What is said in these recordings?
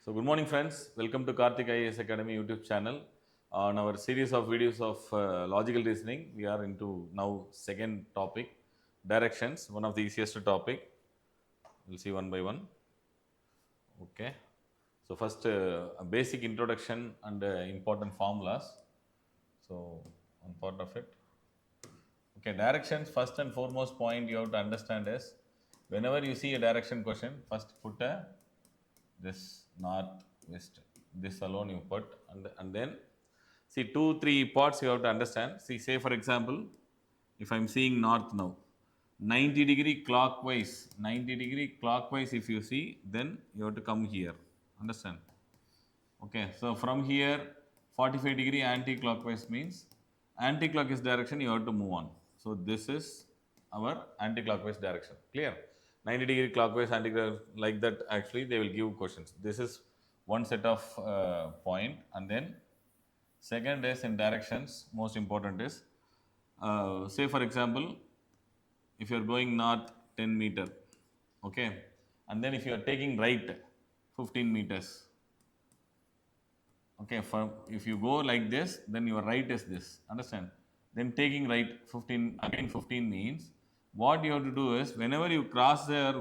So good morning friends, welcome to Karthik IAS Academy YouTube channel. On our series of videos of logical reasoning, we are into now second topic, directions, one of the easiest topic. We'll see one by one. Okay. So first a basic introduction and important formulas. So one part of it. Okay, directions, first and foremost point you have to understand is, whenever you see a direction question, first put a this north west, this alone you put, and then see 2-3 parts you have to understand. See, say for example, if I'm seeing north now, 90-degree clockwise, 90-degree clockwise if you see, then you have to come here, understand? Okay, so from here 45-degree anti-clockwise means anti-clockwise direction you have to move on. So this is our anti-clockwise direction. Clear? 90-degree clockwise, anti-clockwise, like that actually they will give questions. This is one set of point, and then second is in directions, most important is say for example, if you are going north 10 meter, okay, and then if you are taking right 15 meters. Okay, if you go like this, then your right is this, understand? Then taking right 15, again 15 means, what you have to do is, whenever you cross the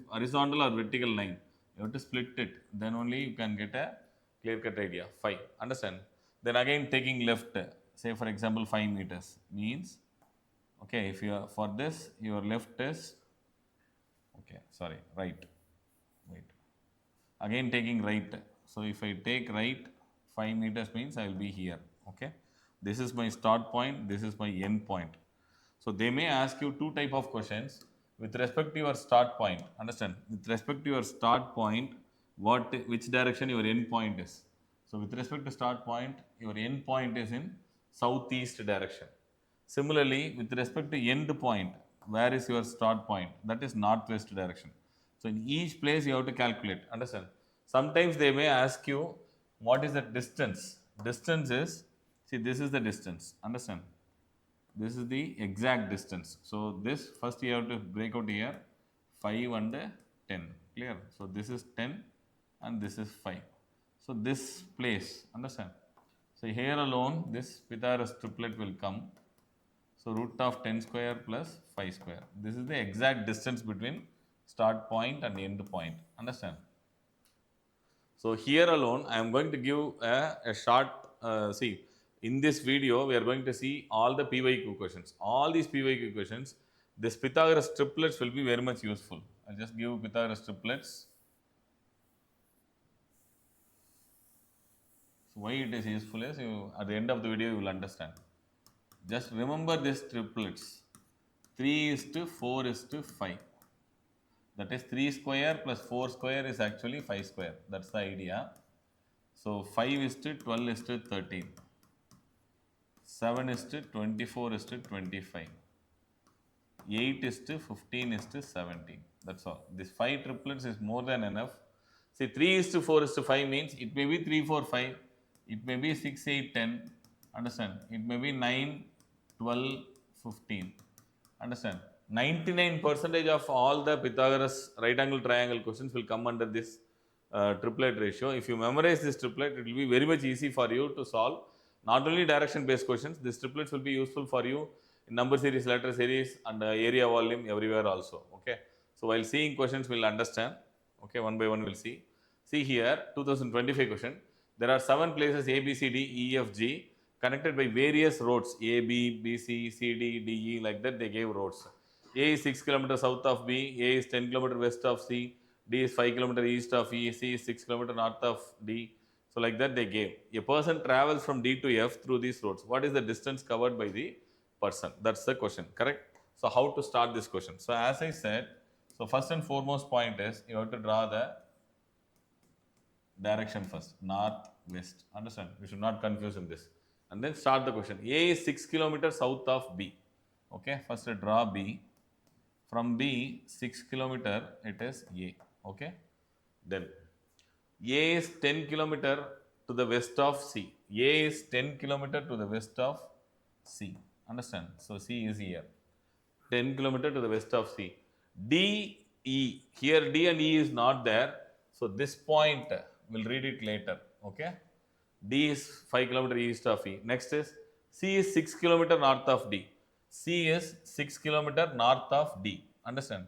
horizontal or vertical line, you have to split it, then only you can get a clear cut idea, 5, understand? Then again taking left, say for example 5 meters, means, okay, if you are, for this, your left is, okay, sorry, right, wait, again taking right. So if I take right 5 meters means I will be here. Okay, this is my start point, this is my end point. So they may ask you two type of questions with respect to your start point. Understand? With respect to your start point, which direction your end point is. So with respect to start point, your end point is in southeast direction. Similarly, with respect to end point, where is your start point? That is northwest direction. So in each place you have to calculate. Understand? Sometimes they may ask you, what is the distance? Distance is, see, this is the distance. Understand? This is the exact distance. So this first you have to break out here 5 and 10. Clear? So this is 10 and this is 5. So this place, understand? So here alone this Pythagoras triplet will come. So root of 10 square plus 5 square. This is the exact distance between start point and end point. Understand? So here alone I am going to give a short, see, in this video we are going to see all the PYQ questions. All these PYQ questions, this Pythagoras triplets will be very much useful. I'll just give Pythagoras triplets. So why it is useful is, you, at the end of the video you will understand. Just remember this triplets. 3:4:5. That is 3 square plus 4 square is actually 5 square. That's the idea. So 5:12:13. 7:24:25. 8:15:17. That's all. This 5 triplets is more than enough. See, 3:4:5 means it may be 3, 4, 5. It may be 6, 8, 10. Understand? It may be 9, 12, 15. Understand? 99% of all the Pythagoras right angle triangle questions will come under this triplet ratio. If you memorize this triplet, it will be very much easy for you to solve. Not only direction based questions, these triplets will be useful for you in number series, letter series, and area volume everywhere also. Okay. So while seeing questions, we'll understand. Okay, one by one we'll see. See here, 2025 question. There are 7 places A, B, C, D, E, F, G connected by various roads A, B, B, C, C, D, D, E, like that they gave roads. A is 6 km south of B, A is 10 km west of C, D is 5 km east of E, C is 6 km north of D. So like that they gave. A person travels from D to F through these roads. What is the distance covered by the person? That's the question, correct? So how to start this question? So as I said, so first and foremost point is, you have to draw the direction first, north, west. Understand? We should not confuse in this. And then start the question. A is 6 km south of B. Okay, first draw B. From B, 6 km, it is A. Okay, then A is 10 km to the west of C. A is 10 km to the west of C. Understand? So C is here. 10 km to the west of C. D, E. Here D and E is not there. So this point We'll read it later. Okay. D is 5 km east of E. Next is C is 6 km north of D. C is 6 km north of D. Understand?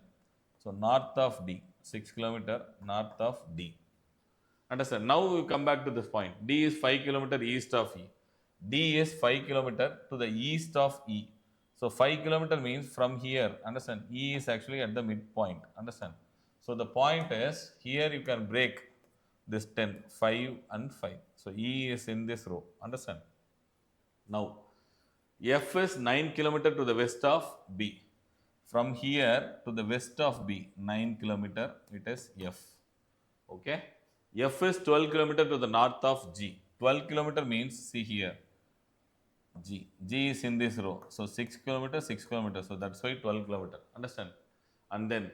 So north of D, 6 km north of D. Understand? Now we come back to this point. D is 5 km east of E. D is 5 km to the east of E. So 5 km means from here. Understand? E is actually at the midpoint. Understand? So the point is here you can break this 10, 5 and 5. So E is in this row. Understand? Now F is 9 km to the west of B. From here to the west of B, 9 km, it is F. Okay. F is 12 km to the north of G. 12 km means, see here, G. G is in this row. So 6 km, 6 km. So that's why 12 km. Understand? And then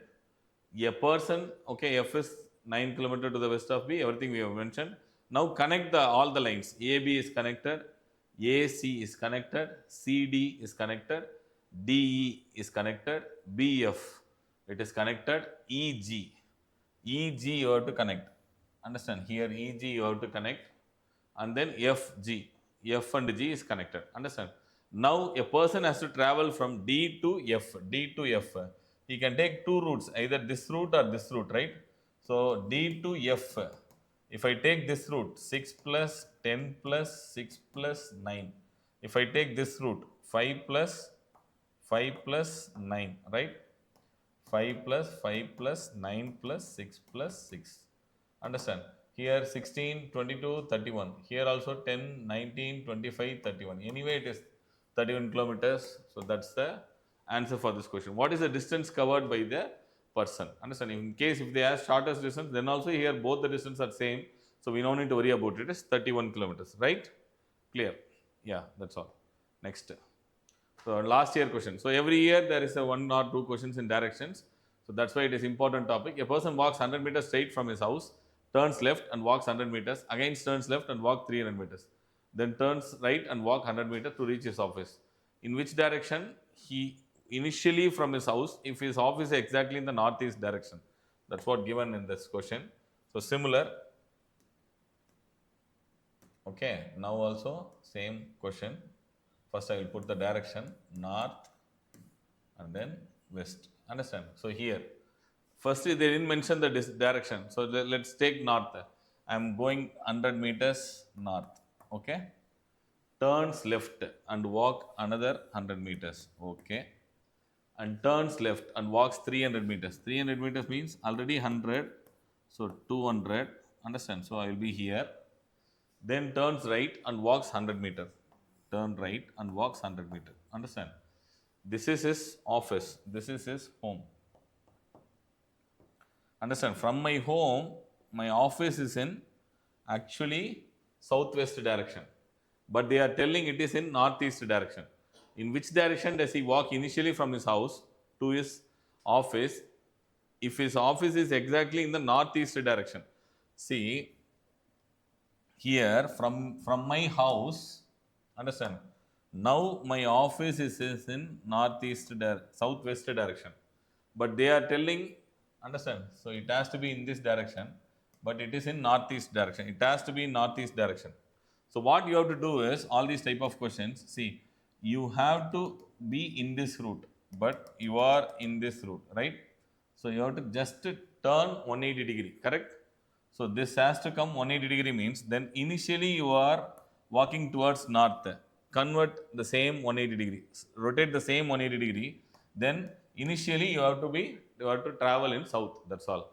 a person, okay, F is 9 km to the west of B, everything we have mentioned. Now connect all the lines. AB is connected, AC is connected, CD is connected, DE is connected, BF, it is connected, EG. EG you have to connect. Understand? Here EG you have to connect, and then FG. F and G is connected. Understand? Now a person has to travel from D to F. D to F. He can take two routes, either this route or this route, right? So D to F. If I take this route, 6 plus 10 plus 6 plus 9. If I take this route, 5 plus 9, right? 5 plus 5 plus 9 plus 6 plus 6. Understand? Here 16, 22, 31. Here also 10, 19, 25, 31. Anyway, it is 31 kilometers. So that's the answer for this question. What is the distance covered by the person? Understand? In case if they ask shortest distance, then also here both the distance are same. So we don't need to worry about it. It's 31 kilometers, right? Clear? Yeah, that's all. Next. So last year question. So every year there is a 1 or 2 questions in directions. So that's why it is important topic. A person walks 100 meters straight from his house, turns left and walks 100 meters, again turns left and walks 300 meters. Then turns right and walk 100 meters to reach his office. In which direction he initially from his house, if his office is exactly in the northeast direction. That's what given in this question. So similar. Okay, now also same question. First I will put the direction north and then west. Understand? So here, firstly they didn't mention the direction. So let's take north. I am going 100 meters north. Okay. Turns left and walk another 100 meters. Okay. And turns left and walks 300 meters. 300 meters means already 100. So 200. Understand? So I will be here. Then turns right and walks 100 meters. Turn right and walks 100 meters. Understand? This is his office. This is his home. Understand? From my home, my office is in actually southwest direction. But they are telling it is in northeast direction. In which direction does he walk initially from his house to his office? If his office is exactly in the northeast direction. See, here from my house, understand, now my office is in southwest direction, but they are telling, understand, so it has to be in this direction, but it is in northeast direction. It has to be in northeast direction. So what you have to do is, all these type of questions, see, you have to be in this route, but you are in this route, right? So you have to just turn 180 degree, correct? So this has to come 180 degree means, then initially you are walking towards north, convert the same 180 degree, rotate the same 180 degree, then initially you have to travel in south, that's all.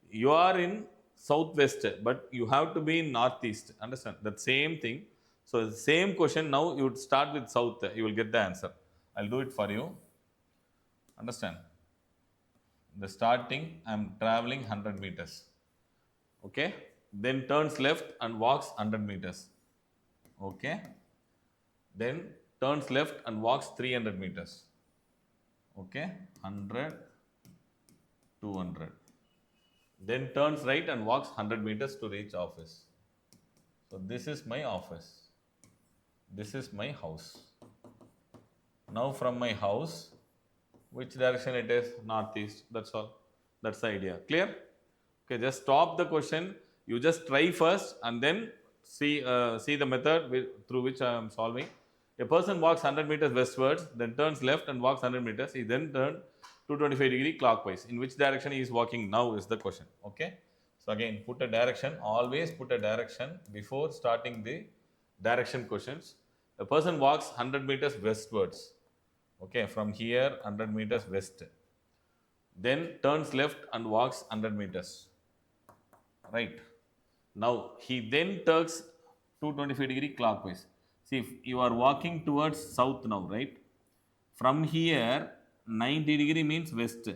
You are in southwest, but you have to be in northeast, understand, that same thing. So the same question, now you would start with south, you will get the answer. I'll do it for you, understand. The starting, I am traveling 100 meters. Okay, then turns left and walks 100 meters. Okay, then turns left and walks 300 meters. Okay, 100, 200. Then turns right and walks 100 meters to reach office. So this is my office. This is my house. Now from my house, which direction it is? Northeast. That's all. That's the idea. Clear? Okay, just stop the question. You just try first and then see the method through which I am solving. A person walks 100 meters westwards, then turns left and walks 100 meters. He then turned 225-degree clockwise. In which direction he is walking now is the question. Okay. So again, put a direction. Always put a direction before starting the direction questions. A person walks 100 meters westwards. Okay, from here 100 meters west. Then turns left and walks 100 meters. Right. Now he then turns 225-degree clockwise. See, if you are walking towards south now, right? From here, 90-degree means west.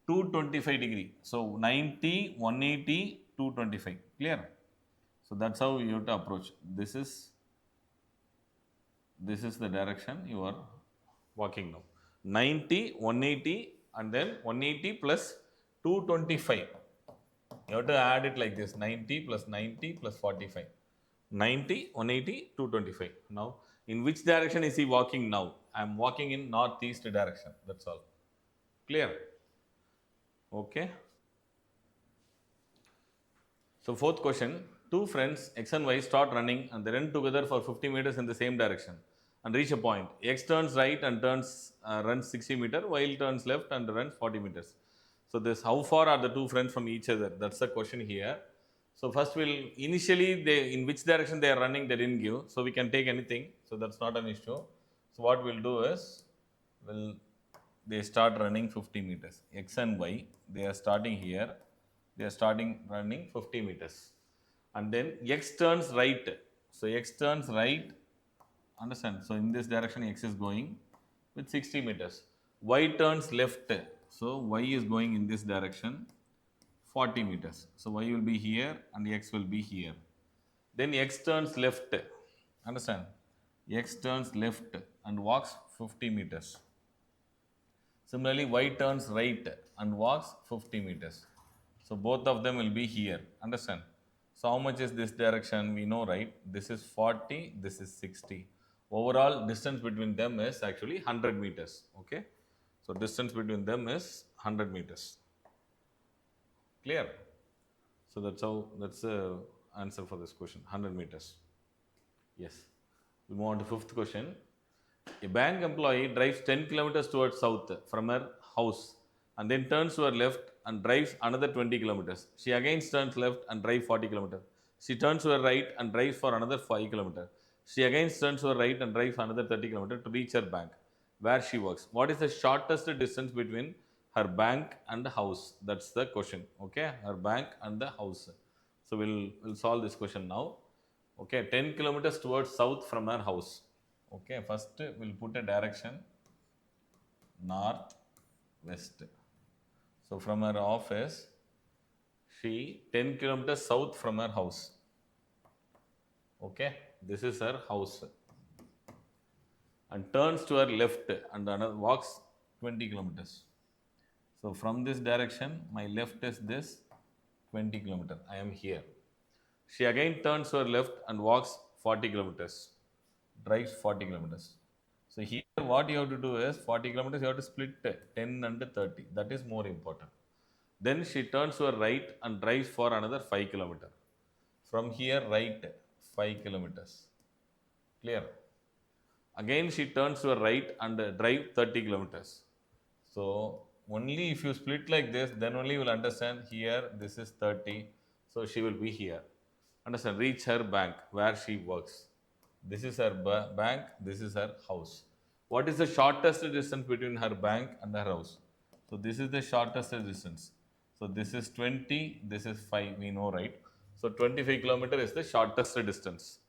225-degree. So 90, 180, 225. Clear? So that's how you have to approach. This is the direction you are walking now. 90, 180 and then 180 plus 225. You have to add it like this, 90 plus 90 plus 45. 90, 180, 225. Now, in which direction is he walking now? I am walking in northeast direction. That's all. Clear? Okay. So, fourth question. Two friends, X and Y, start running and they run together for 50 meters in the same direction and reach a point. X turns right and runs 60 meters, Y turns left and runs 40 meters. So, this how far are the two friends from each other? That's the question here. So, first initially in which direction they are running, they didn't give. So, we can take anything. So, that's not an issue. So, what we'll do is, they start running 50 meters. X and Y, they are starting here. They are starting running 50 meters. And then X turns right. So, X turns right. Understand? So, in this direction, X is going with 60 meters. Y turns left. So, Y is going in this direction 40 meters. So, Y will be here and X will be here. Then X turns left. Understand? X turns left and walks 50 meters. Similarly, Y turns right and walks 50 meters. So, both of them will be here. Understand? So, how much is this direction? We know, right? This is 40, this is 60. Overall distance between them is actually 100 meters. Okay? So, distance between them is 100 meters. Clear? So, that's the answer for this question, 100 meters. Yes. We move on to fifth question. A bank employee drives 10 kilometers towards south from her house and then turns to her left and drives another 20 kilometers. She again turns left and drives 40 kilometers. She turns to her right and drives for another 5 kilometers. She again turns to her right and drives another 30 kilometers to reach her bank, where she works. What is the shortest distance between her bank and the house? That's the question. Okay, her bank and the house. So we'll solve this question now. Okay, 10 kilometers towards south from her house. Okay, first we'll put a direction north, west. So from her office, she 10 kilometers south from her house. Okay, this is her house. And turns to her left and walks 20 kilometers. So from this direction, my left is this 20 kilometers. I am here. She again turns to her left and walks 40 kilometers. Drives 40 kilometers. So here what you have to do is 40 kilometers you have to split 10 and 30. That is more important. Then she turns to her right and drives for another 5 kilometers. From here right 5 kilometers. Clear? Again she turns to her right and drive 30 kilometers. So only if you split like this, then only you will understand here this is 30. So she will be here. Understand? Reach her bank where she works. This is her bank, this is her house. What is the shortest distance between her bank and her house? So this is the shortest distance. So this is 20, this is 5, we know, right? So 25 kilometers is the shortest distance.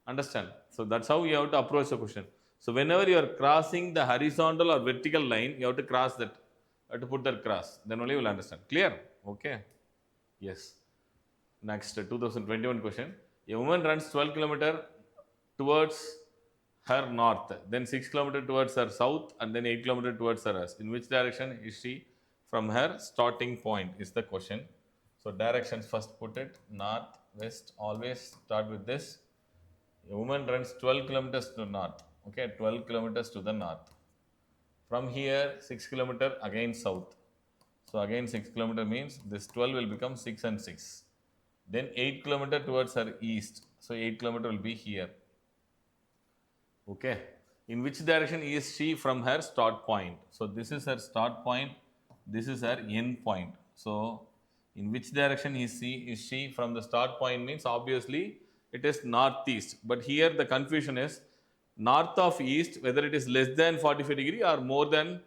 Understand? So that's how you have to approach the question. So whenever you are crossing the horizontal or vertical line, you have to cross that. You have to put that cross. Then only you will understand. Clear? Okay. Yes. Next, 2021 question. A woman runs 12 kilometers towards her north, then 6 kilometers towards her south, and then 8 kilometers towards her west. In which direction is she from her starting point is the question. So directions, first put it north, west, always start with this. A woman runs 12 kilometers to north. Okay, 12 kilometers to the north. From here, 6 kilometers again south. So again 6 kilometers means this 12 will become 6 and 6. Then 8 kilometer towards her east. So 8 kilometer will be here. Okay. In which direction is she from her start point? So this is her start point. This is her end point. So in which direction is she from the start point means obviously it is northeast. But here the confusion is north of east, whether it is less than 45 degree or more than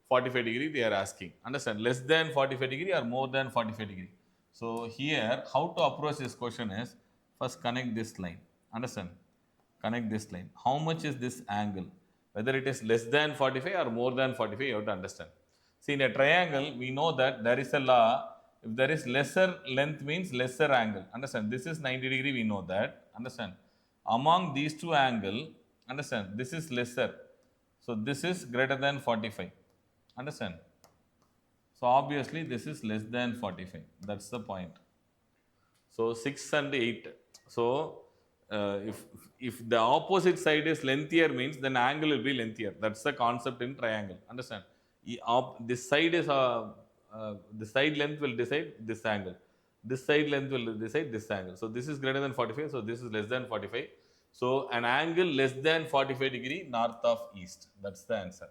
45 degree they are asking. Understand? Less than 45 degree or more than 45 degree. So here how to approach this question is first connect this line. Understand? Connect this line. How much is this angle? Whether it is less than 45 or more than 45, you have to understand. See, in a triangle, we know that there is a law. If there is lesser length means lesser angle. Understand? This is 90 degree, we know that. Understand? Among these two angle, understand? This is lesser. So, this is greater than 45. Understand? So, obviously, this is less than 45. That's the point. So 6 and 8. So if the opposite side is lengthier means then angle will be lengthier. That's the concept in triangle. Understand? This side is the side length will decide this angle. This side length will decide this angle. So this is greater than 45. So this is less than 45. So an angle less than 45 degree north of east. That's the answer.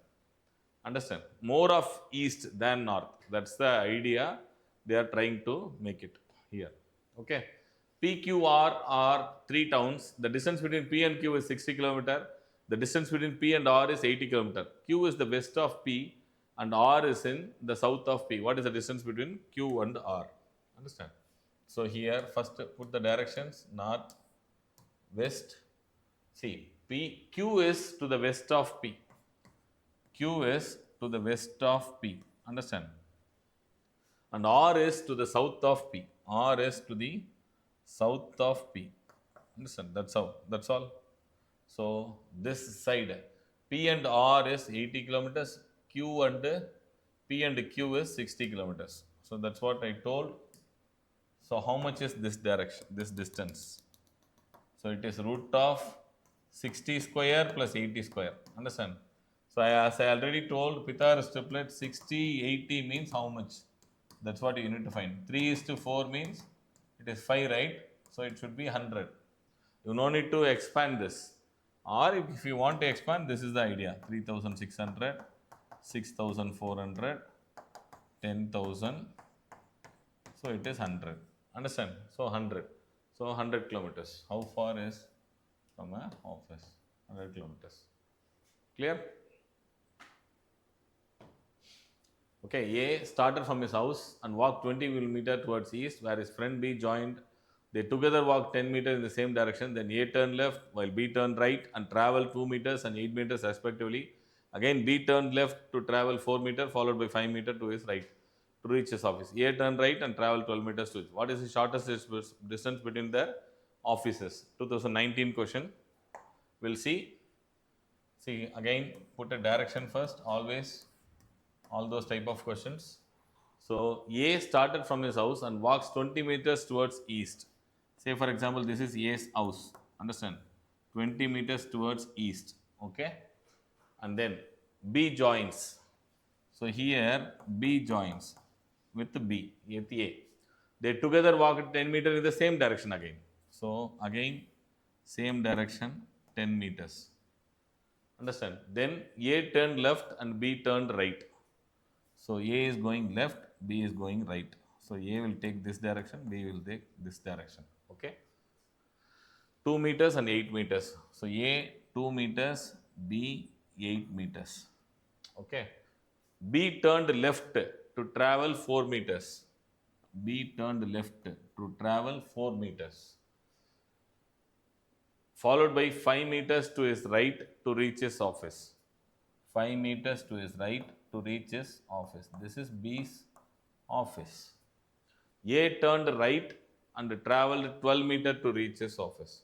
Understand? More of east than north. That's the idea they are trying to make it here. Okay. P, Q, R are three towns. The distance between P and Q is 60 km. The distance between P and R is 80 km. Q is the west of P and R is in the south of P. What is the distance between Q and R? Understand? So here first put the directions north, west. See, Q is to the west of P. Q is to the west of P. Understand? And R is to the south of P. R is to the south of P. Understand? That's how. That's all. So this side, P and R is 80 kilometers. Q and P and Q is 60 kilometers. So that's what I told. So how much is this direction, this distance? So it is root of 60 square plus 80 square. Understand? So as I already told, Pythagoras triplet 60, 80 means how much? That's what you need to find. 3:4 means it is 5, right? So it should be 100. You no need to expand this. Or if you want to expand, this is the idea. 3,600, 6,400, 10,000. So it is 100. Understand? So 100. So 100 kilometers. How far is from a office? 100 kilometers. Clear? Okay, A started from his house and walked 20 kilometers towards east, where his friend B joined. They together walked 10 meters in the same direction. Then A turned left while B turned right and traveled 2 meters and 8 meters respectively. Again, B turned left to travel 4 meters, followed by 5 meters to his right to reach his office. A turned right and traveled 12 meters to his. What is the shortest distance between their offices? 2019 question. We'll see. See, again, put a direction first, always. All those type of questions. So A started from his house and walks 20 meters towards east. Say for example, this is A's house. Understand? 20 meters towards east. Okay. And then B joins. So here B joins with B, with A. They together walk 10 meters in the same direction again. So again, same direction, 10 meters. Understand? Then A turned left and B turned right. So A is going left, B is going right. So A will take this direction, B will take this direction. Okay. 2 meters and 8 meters. So A 2 meters, B 8 meters. Okay. B turned left to travel 4 meters. B turned left to travel 4 meters. Followed by 5 meters to his right to reach his office. 5 meters to his right to reach his office. This is B's office. A turned right and traveled 12 meters to reach his office.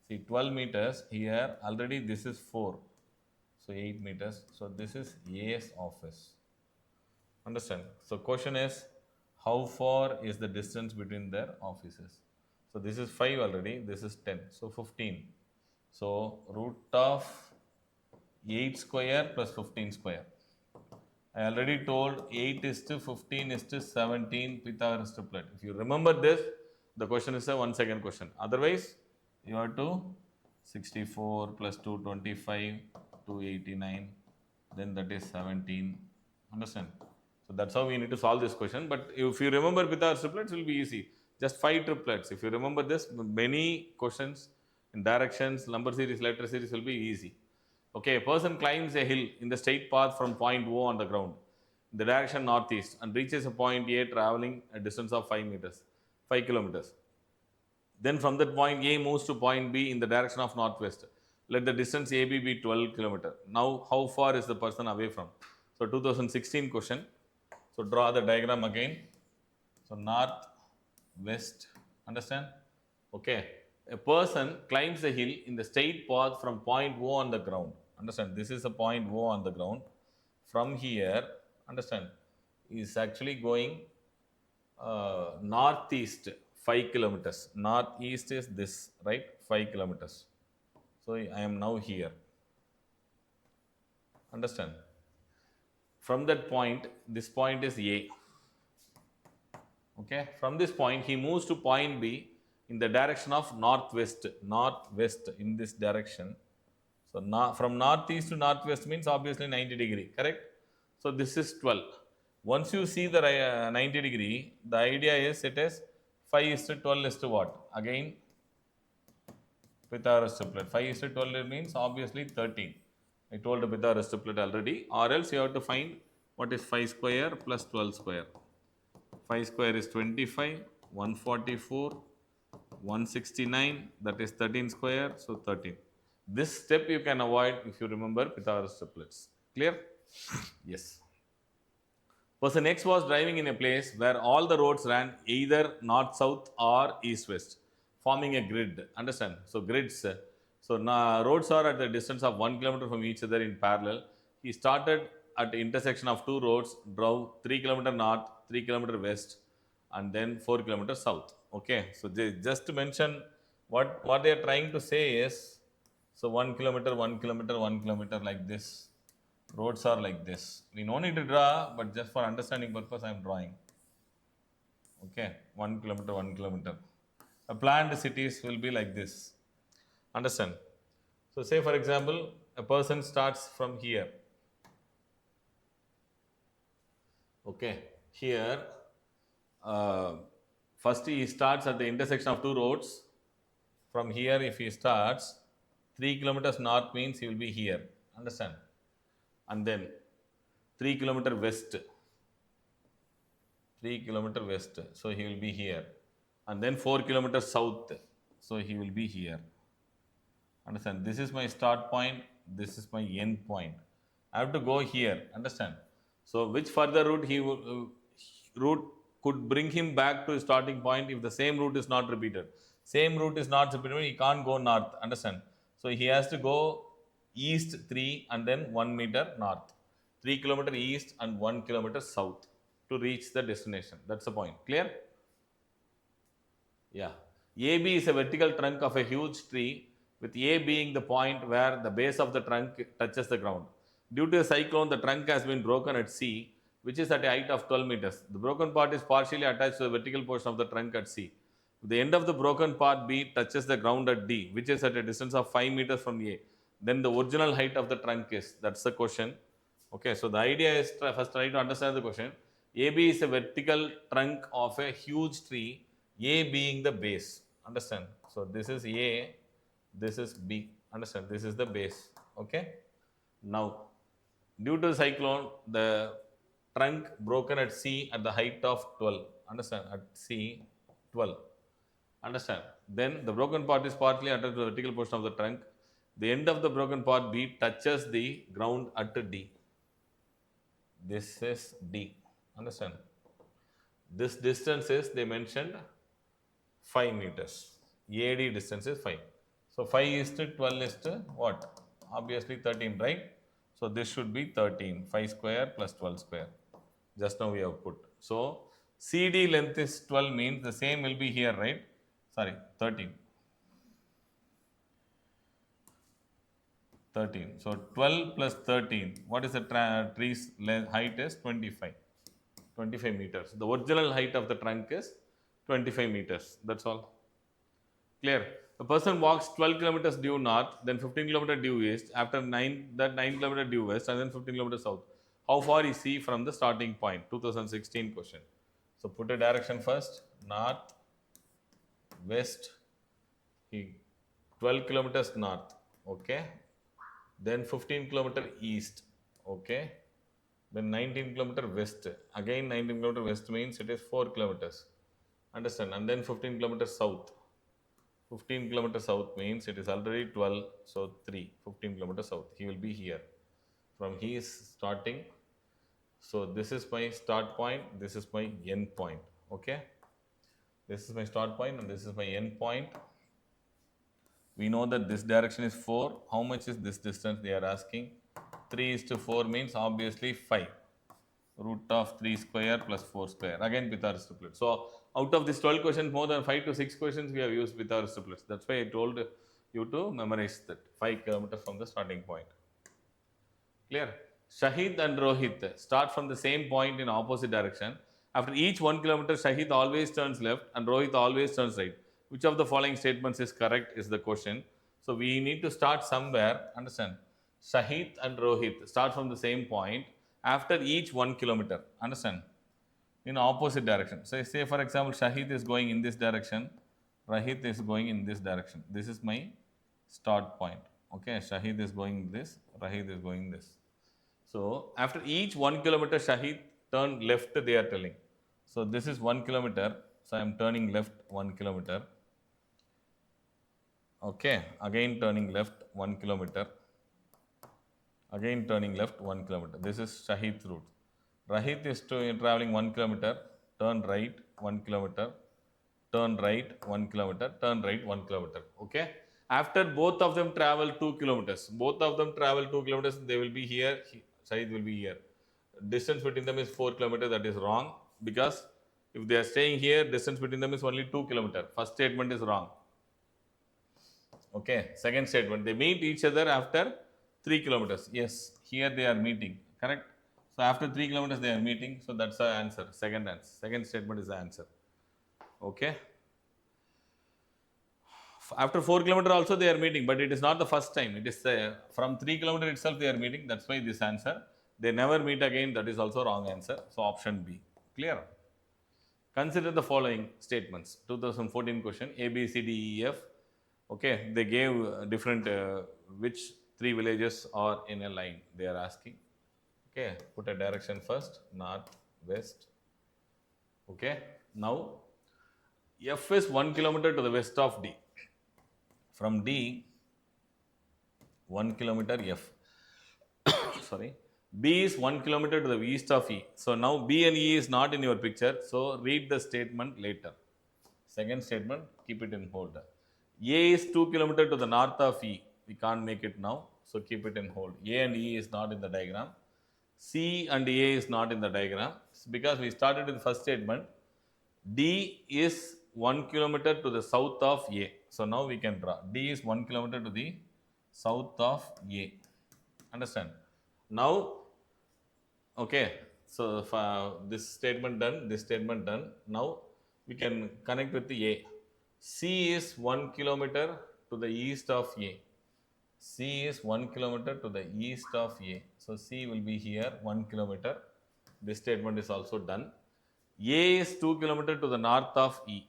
See, 12 meters here, already this is 4. So 8 meters. So this is A's office. Understand? So question is, how far is the distance between their offices? So this is 5 already, this is 10. So 15. So root of 8 square plus 15 square. I already told 8 is to 15 is to 17 Pythagoras triplet. If you remember this, The question is a 1 second question. Otherwise, you have to 64 plus 225, 289, then that is 17. Understand? So that's how we need to solve this question. But if you remember Pythagoras triplets, it will be easy. Just 5 triplets. If you remember this, many questions in directions, number series, letter series will be easy. Okay, a person climbs a hill in the straight path from point O on the ground in the direction northeast and reaches a point A traveling a distance of 5 meters, 5 kilometers. Then from that point A moves to point B in the direction of northwest. Let the distance AB be 12 kilometers. Now, how far is the person away from? So, 2016 question. So, draw the diagram again. So, north, west, understand? Okay. A person climbs a hill in the straight path from point O on the ground. Understand? This is a point O on the ground. From here, understand, is actually going northeast 5 kilometers. Northeast is this, right? 5 kilometers. So I am now here. Understand? From that point, this point is A. Okay. From this point, he moves to point B in the direction of northwest. Northwest in this direction. So from northeast to northwest means obviously 90 degree, correct? So this is 12. Once you see the 90 degree, the idea is it is 5 is to 12 is to what? Again, Pythagoras triplet. 5 is to 12 means obviously 13. I told the Pythagoras triplet already. Or else you have to find what is 5 square plus 12 square. 5 square is 25, 144, 169, that is 13 square, so 13. This step you can avoid if you remember Pythagoras triplets. Clear? Yes. Person X was driving in a place where all the roads ran either north-south or east-west, forming a grid. Understand? So grids. So roads are at the distance of 1 kilometer from each other in parallel. He started at the intersection of two roads, drove 3 kilometer north, 3 kilometer west, and then 4 kilometers south. Okay. So they just to mention what they are trying to say is, so 1 kilometer, 1 kilometer, 1 kilometer like this. Roads are like this. We no need to draw, but just for understanding purpose, I am drawing. Okay, 1 kilometer, 1 kilometer. A planned cities will be like this. Understand? So, say for example, a person starts from here. Okay, here, first he starts at the intersection of two roads. From here, if he starts, 3 kilometers north means he will be here. Understand? And then 3 kilometer west, 3 kilometer west, so he will be here, and then 4 kilometers south, so he will be here. Understand? This is my start point, this is my end point. I have to go here. Understand? So which further route route could bring him back to his starting point if the same route is not repeated? Same route is not repeated, he can't go north. Understand? So he has to go east 3 and then 1 meter north, 3 kilometer east and 1 kilometer south to reach the destination. That's the point. Clear? Yeah. AB is a vertical trunk of a huge tree, with A being the point where the base of the trunk touches the ground. Due to a cyclone, the trunk has been broken at C, which is at a height of 12 meters. The broken part is partially attached to the vertical portion of the trunk at C. The end of the broken part B touches the ground at D, which is at a distance of 5 meters from A. Then the original height of the trunk is, that's the question. Okay, so the idea is first try to understand the question. AB is a vertical trunk of a huge tree, A being the base. Understand? So this is A, this is B. Understand? This is the base. Okay. Now, due to the cyclone, the trunk broken at C at the height of 12. Understand? At C, 12. Understand? Then the broken part is partly attached to the vertical portion of the trunk. The end of the broken part B touches the ground at D. This is D. Understand? This distance is, they mentioned 5 meters. AD distance is 5. So 5 is to 12 is to what? Obviously 13, right? So this should be 13. 5 square plus 12 square. Just now we have put. So CD length is 12 means the same will be here, right? Sorry, 13. 13. So 12 plus 13. What is the tree's height is 25. 25 meters. The original height of the trunk is 25 meters. That's all. Clear? A person walks 12 kilometers due north, then 15 kilometers due east, after 9 kilometers due west, and then 15 kilometers south. How far is he from the starting point? 2016 question. So put a direction first, north, west, he 12 kilometers north, okay, then 15 kilometer east, okay, then 19 kilometer west, again 19 kilometer west means it is 4 kilometers, understand, and then 15 kilometers south. 15 kilometers south means it is already 12, so 15 kilometers south. He will be here. From he is starting. So this is my start point, this is my end point. Okay. This is my start point and this is my end point. We know that this direction is 4. How much is this distance they are asking? 3:4 means obviously 5. Root of 3 square plus 4 square. Again Pythagoras triplet. So out of this 12 questions, more than 5 to 6 questions we have used Pythagoras triplets. That's why I told you to memorize that 5 kilometers from the starting point. Clear? Shahid and Rohit start from the same point in opposite direction. After each 1 kilometer, Shahid always turns left and Rohit always turns right. Which of the following statements is correct is the question. So we need to start somewhere. Understand? Shahid and Rohit start from the same point after each 1 kilometer. Understand? In opposite direction. So say for example, Shahid is going in this direction, Rohit is going in this direction. This is my start point. Okay, Shahid is going this, Rohit is going this. So after each 1 kilometer, Shahid turn left, they are telling. So this is 1 kilometer. So I am turning left 1 kilometer. Okay, again turning left 1 kilometer. Again turning left 1 kilometer. This is Shahid's route. Rohit is traveling 1 kilometer, turn right 1 kilometer, turn right 1 kilometer, turn right 1 kilometer. Okay. After both of them travel 2 kilometers, they will be here, Shahid will be here. Distance between them is 4 kilometers, that is wrong, because if they are staying here, distance between them is only 2 kilometers. First statement is wrong. Okay, second statement, they meet each other after 3 kilometers. Yes, here they are meeting, correct? So after 3 kilometers they are meeting, so that's the answer, second answer. Second statement is the answer. Okay. After 4 kilometers also they are meeting, but it is not the first time. It is from 3 kilometers itself they are meeting. That's why this answer. They never meet again. That is also wrong answer. So option B. Clear? Consider the following statements. 2014 question. A, B, C, D, E, F. Okay. They gave different, which 3 villages are in a line. They are asking. Okay. Put a direction first. North, west. Okay. Now, F is 1 kilometer to the west of D. From D, 1 kilometer F. Sorry. B is 1 kilometer to the east of E. So now B and E is not in your picture. So read the statement later. Second statement, keep it in hold. A is 2 kilometer to the north of E. We can't make it now. So keep it in hold. A and E is not in the diagram. C and A is not in the diagram. Because we started with the first statement. D is 1 kilometer to the south of A. So now we can draw. D is 1 kilometer to the south of A. Understand? Now, okay. So this statement done, this statement done. Now we can connect with the A. C is 1 kilometer to the east of A. C is 1 kilometer to the east of A. So C will be here 1 kilometer. This statement is also done. A is 2 kilometer to the north of E.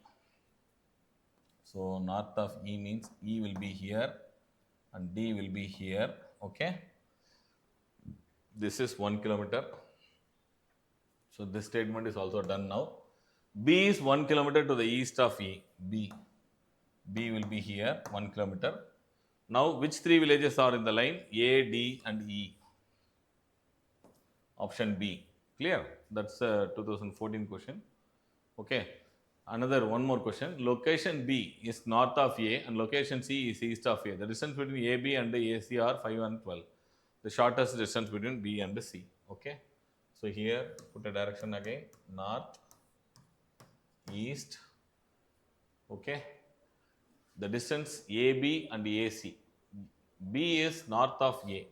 So north of E means E will be here and D will be here. Okay. This is 1 kilometer. So this statement is also done now. B is 1 kilometer to the east of E. B will be here 1 kilometer. Now which 3 villages are in the line? A, D and E. Option B. Clear? That's a 2014 question. Okay. Another one more question. Location B is north of A and location C is east of A. The distance between AB and AC are 5 and 12. The shortest distance between B and C. Okay. So here put a direction again. North, east. Okay. The distance AB and AC. B is north of A.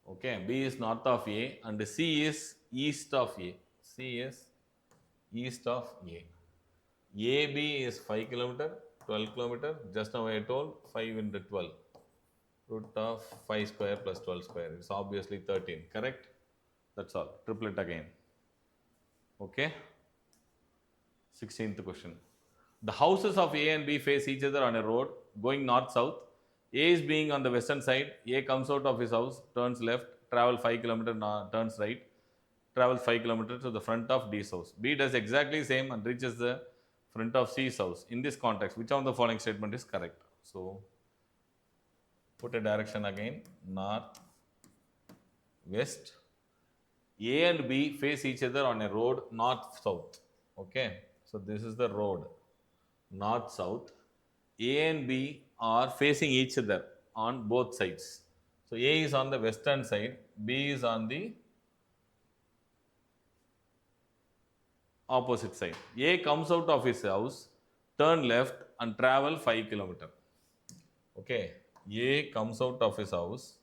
Okay, B is north of A and C is east of A. C is east of A. AB is 5 kilometer, 12 kilometer. Just now I told 5 into 12. Root of 5 square plus 12 square. It's obviously 13. Correct? That's all. Triplet again. Okay. 16th question. The houses of A and B face each other on a road going north-south. A is being on the western side. A comes out of his house, turns left, travel 5 kilometers, turns right, travels 5 kilometers to the front of D's house. B does exactly the same and reaches the front of C's house. In this context, which of the following statement is correct? So, put a direction again, north, west. A and B face each other on a road north-south. Okay, so this is the road north-south. A and B are facing each other on both sides. So A is on the western side, B is on the opposite side. A comes out of his house, turn left and travel 5 kilometers. Okay, A comes out of his house,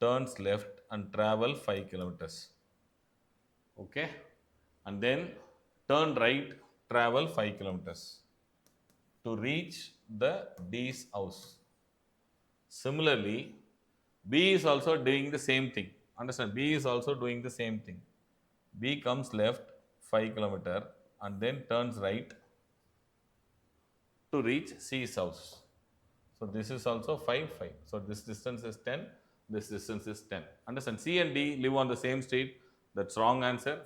turns left and travel 5 kilometers. Okay, and then turn right, travel 5 kilometers to reach the D's house. Similarly, B is also doing the same thing. Understand? B is also doing the same thing. B comes left 5 kilometers and then turns right to reach C's house. So this is also 5, 5. So this distance is 10. This distance is 10. Understand? C and D live on the same street. That's wrong answer.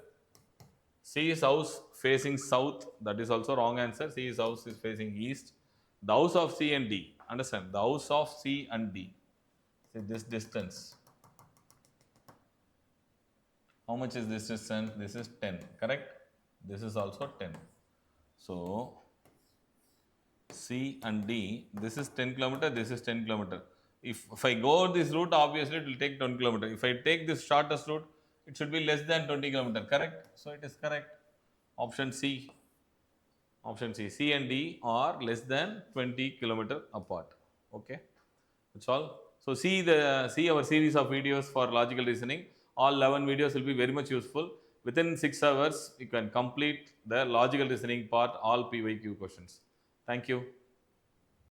C's house facing south. That is also wrong answer. C's house is facing east. The house of C and D. Understand? The house of C and D. See this distance. How much is this distance? This is 10. Correct? This is also 10. So C and D, this is 10 kilometer, this is 10 kilometer. If I go this route, obviously it will take 20 kilometer. If I take this shortest route, it should be less than 20 kilometer. Correct? So it is correct. Option C. Option C. C and D are less than 20 kilometer apart. Okay. That's all. So see our series of videos for logical reasoning. All 11 videos will be very much useful. Within 6 hours, you can complete the logical reasoning part, all PYQ questions. Thank you.